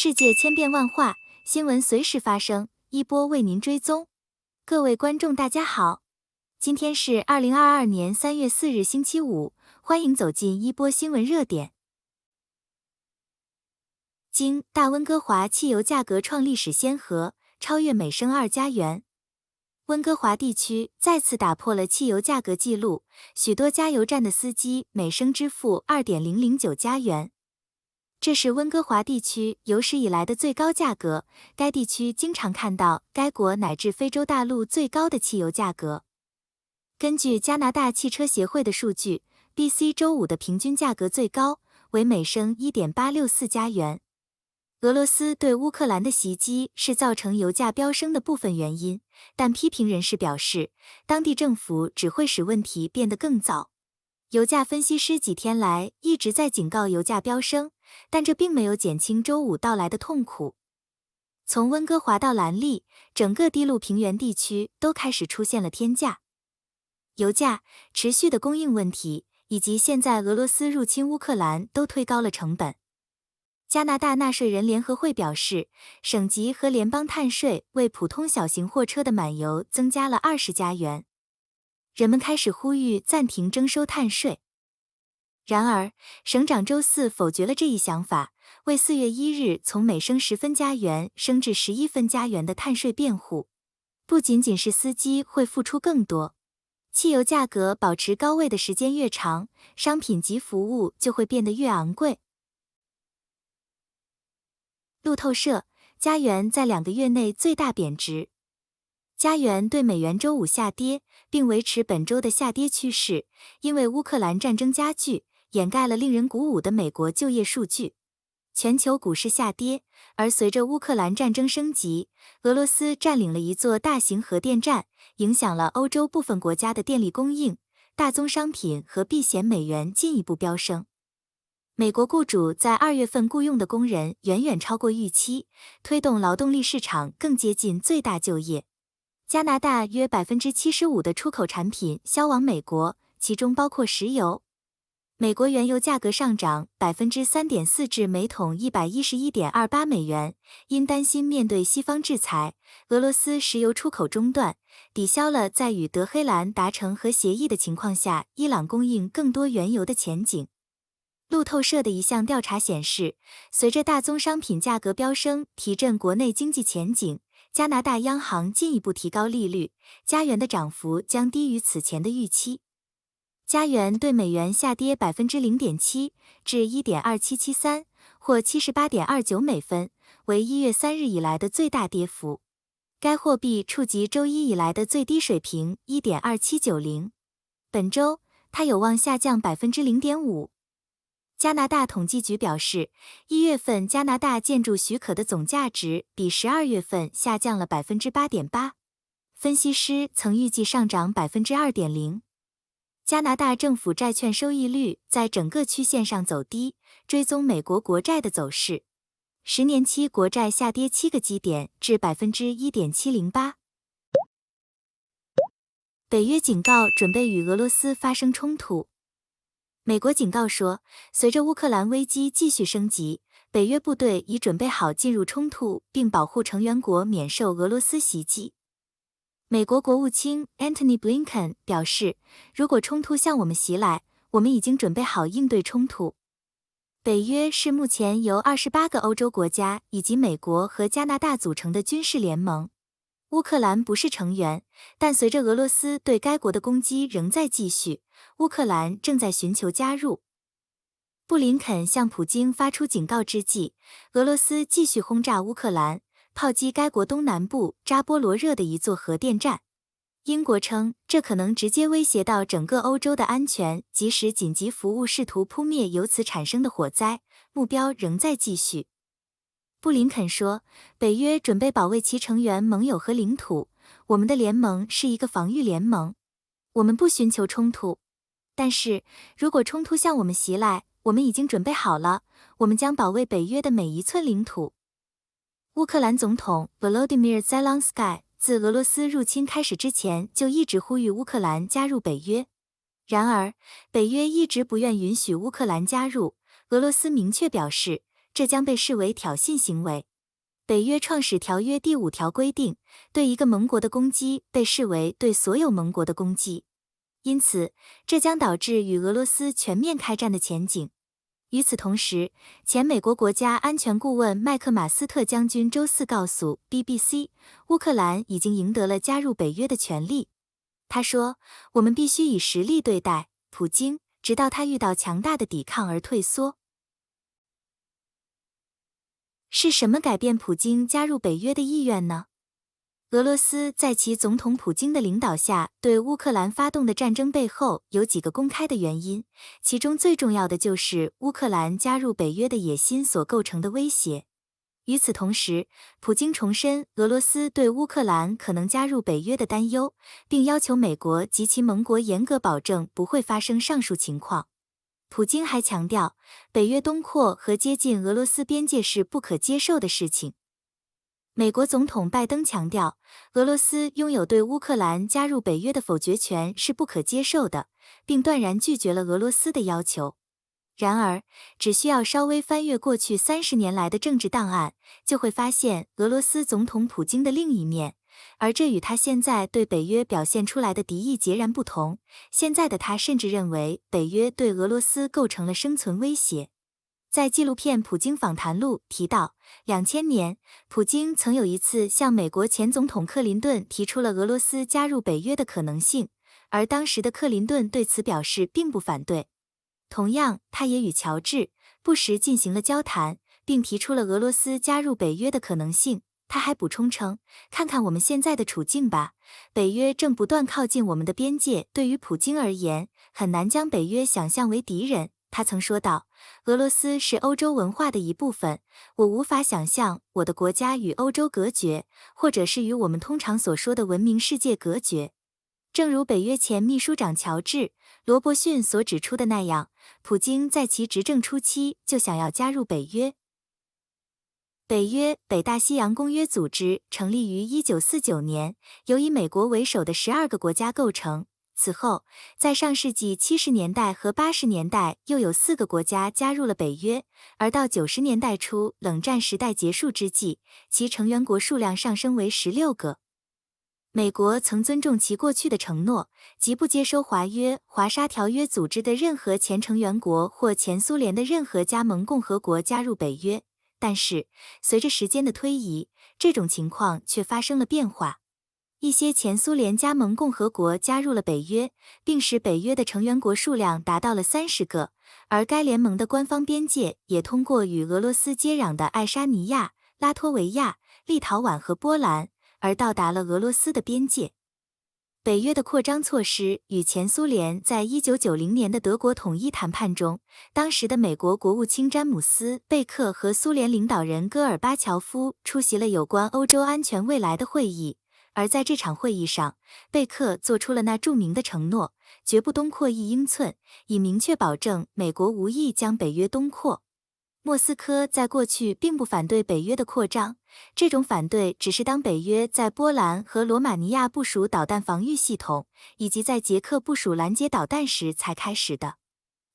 世界千变万化，新闻随时发生，一波为您追踪。各位观众大家好，今天是2022年3月4日星期五，欢迎走进一波新闻热点。京大温哥华汽油价格创历史先河，超越每升2加元。温哥华地区再次打破了汽油价格纪录，许多加油站的司机每升支付2.009加元。这是温哥华地区有史以来的最高价格，该地区经常看到该国乃至非洲大陆最高的汽油价格。根据加拿大汽车协会的数据 ，BC 周五的平均价格最高为每升1.864加元。俄罗斯对乌克兰的袭击是造成油价飙升的部分原因，但批评人士表示，当地政府只会使问题变得更糟。油价分析师几天来一直在警告油价飙升，但这并没有减轻周五到来的痛苦。从温哥华到兰利，整个低陆平原地区都开始出现了天价。油价、持续的供应问题，以及现在俄罗斯入侵乌克兰都推高了成本。加拿大纳税人联合会表示，省级和联邦碳税为普通小型货车的满油增加了20加元。人们开始呼吁暂停征收碳税。然而，省长周四否决了这一想法，为4月1日从每升10分加元升至11分加元的碳税辩护。不仅仅是司机会付出更多，汽油价格保持高位的时间越长，商品及服务就会变得越昂贵。路透社，加元在2个月内最大贬值。加元对美元周五下跌，并维持本周的下跌趋势，因为乌克兰战争加剧，掩盖了令人鼓舞的美国就业数据。全球股市下跌，而随着乌克兰战争升级，俄罗斯占领了一座大型核电站，影响了欧洲部分国家的电力供应，大宗商品和避险美元进一步飙升。美国雇主在2月份雇佣的工人远远超过预期，推动劳动力市场更接近最大就业。加拿大约75%的出口产品销往美国，其中包括石油。美国原油价格上涨3.4%至每桶111.28美元，因担心面对西方制裁，俄罗斯石油出口中断，抵消了在与德黑兰达成核协议的情况下，伊朗供应更多原油的前景。路透社的一项调查显示，随着大宗商品价格飙升提振国内经济前景，加拿大央行进一步提高利率，加元的涨幅将低于此前的预期。加元对美元下跌0.7%至1.2773或78.29美分，为1月3日以来的最大跌幅。该货币触及周一以来的最低水平1.2790。本周，它有望下降0.5%。加拿大统计局表示，1月份加拿大建筑许可的总价值比12月份下降了8.8%。分析师曾预计上涨2.0%。加拿大政府债券收益率在整个曲线上走低，追踪美国国债的走势。10年期国债下跌7个基点至1.708%。北约警告准备与俄罗斯发生冲突。美国警告说，随着乌克兰危机继续升级，北约部队已准备好进入冲突，并保护成员国免受俄罗斯袭击。美国国务卿 Antony Blinken 表示，如果冲突向我们袭来，我们已经准备好应对冲突。北约是目前由28个欧洲国家以及美国和加拿大组成的军事联盟。乌克兰不是成员，但随着俄罗斯对该国的攻击仍在继续，乌克兰正在寻求加入。布林肯向普京发出警告之际，俄罗斯继续轰炸乌克兰，炮击该国东南部扎波罗热的一座核电站。英国称，这可能直接威胁到整个欧洲的安全，即使紧急服务试图扑灭由此产生的火灾，目标仍在继续。布林肯说，北约准备保卫其成员盟友和领土，我们的联盟是一个防御联盟。我们不寻求冲突，但是如果冲突向我们袭来，我们已经准备好了，我们将保卫北约的每一寸领土。乌克兰总统 Volodymyr Zelensky 自俄罗斯入侵开始之前就一直呼吁乌克兰加入北约。然而，北约一直不愿允许乌克兰加入，俄罗斯明确表示，这将被视为挑衅行为。北约创始条约第5条规定，对一个盟国的攻击被视为对所有盟国的攻击，因此这将导致与俄罗斯全面开战的前景。与此同时，前美国国家安全顾问麦克马斯特将军周四告诉 BBC， 乌克兰已经赢得了加入北约的权利。他说：“我们必须以实力对待普京，直到他遇到强大的抵抗而退缩。”是什么改变普京加入北约的意愿呢？俄罗斯在其总统普京的领导下对乌克兰发动的战争背后有几个公开的原因，其中最重要的就是乌克兰加入北约的野心所构成的威胁。与此同时，普京重申俄罗斯对乌克兰可能加入北约的担忧，并要求美国及其盟国严格保证不会发生上述情况。普京还强调，北约东扩和接近俄罗斯边界是不可接受的事情。美国总统拜登强调，俄罗斯拥有对乌克兰加入北约的否决权是不可接受的，并断然拒绝了俄罗斯的要求。然而，只需要稍微翻阅过去30年来的政治档案，就会发现俄罗斯总统普京的另一面，而这与他现在对北约表现出来的敌意截然不同。现在的他甚至认为北约对俄罗斯构成了生存威胁。在纪录片《普京访谈录》提到，2000年，普京曾有一次向美国前总统克林顿提出了俄罗斯加入北约的可能性，而当时的克林顿对此表示并不反对。同样，他也与乔治·布什进行了交谈，并提出了俄罗斯加入北约的可能性。他还补充称：“看看我们现在的处境吧，北约正不断靠近我们的边界，对于普京而言，很难将北约想象为敌人。”他曾说道：“俄罗斯是欧洲文化的一部分，我无法想象我的国家与欧洲隔绝，或者是与我们通常所说的文明世界隔绝。”正如北约前秘书长乔治·罗伯逊所指出的那样，普京在其执政初期就想要加入北约。北约北大西洋公约组织成立于1949年，由以美国为首的12个国家构成。此后，在上世纪70年代和80年代，又有4个国家加入了北约，而到90年代初，冷战时代结束之际，其成员国数量上升为16个。美国曾尊重其过去的承诺，即不接收华约、华沙条约组织的任何前成员国或前苏联的任何加盟共和国加入北约。但是，随着时间的推移，这种情况却发生了变化。一些前苏联加盟共和国加入了北约，并使北约的成员国数量达到了30个，而该联盟的官方边界也通过与俄罗斯接壤的爱沙尼亚、拉脱维亚、立陶宛和波兰，而到达了俄罗斯的边界。北约的扩张措施与前苏联在1990年的德国统一谈判中，当时的美国国务卿詹姆斯·贝克和苏联领导人戈尔巴乔夫出席了有关欧洲安全未来的会议。而在这场会议上，贝克做出了那著名的承诺，绝不东扩1英寸，以明确保证美国无意将北约东扩。莫斯科在过去并不反对北约的扩张，这种反对只是当北约在波兰和罗马尼亚部署导弹防御系统，以及在捷克部署拦截导弹时才开始的。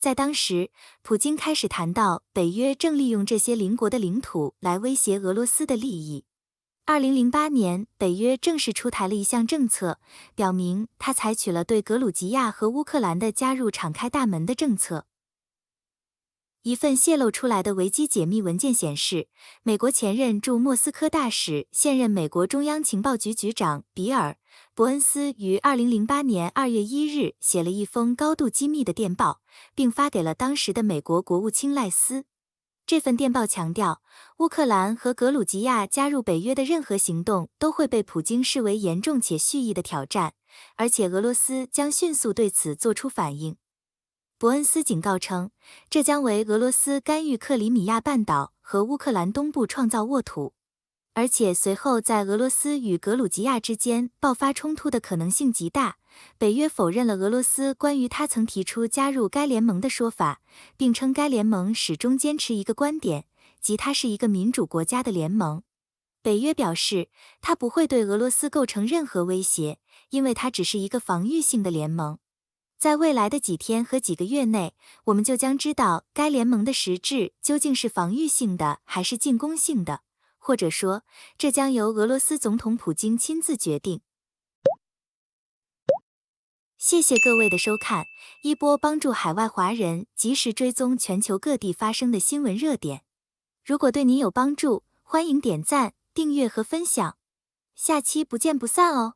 在当时，普京开始谈到北约正利用这些邻国的领土来威胁俄罗斯的利益。2008年，北约正式出台了一项政策，表明它采取了对格鲁吉亚和乌克兰的加入敞开大门的政策。一份泄露出来的维基解密文件显示，美国前任驻莫斯科大使、现任美国中央情报局局长比尔·伯恩斯于2008年2月1日写了一封高度机密的电报，并发给了当时的美国国务卿赖斯。这份电报强调，乌克兰和格鲁吉亚加入北约的任何行动都会被普京视为严重且蓄意的挑战，而且俄罗斯将迅速对此做出反应。伯恩斯警告称，这将为俄罗斯干预克里米亚半岛和乌克兰东部创造沃土，而且随后在俄罗斯与格鲁吉亚之间爆发冲突的可能性极大。北约否认了俄罗斯关于他曾提出加入该联盟的说法，并称该联盟始终坚持一个观点，即它是一个民主国家的联盟。北约表示，它不会对俄罗斯构成任何威胁，因为它只是一个防御性的联盟。在未来的几天和几个月内，我们就将知道该联盟的实质究竟是防御性的还是进攻性的，或者说，这将由俄罗斯总统普京亲自决定。谢谢各位的收看，一波帮助海外华人及时追踪全球各地发生的新闻热点。如果对您有帮助，欢迎点赞、订阅和分享。下期不见不散哦！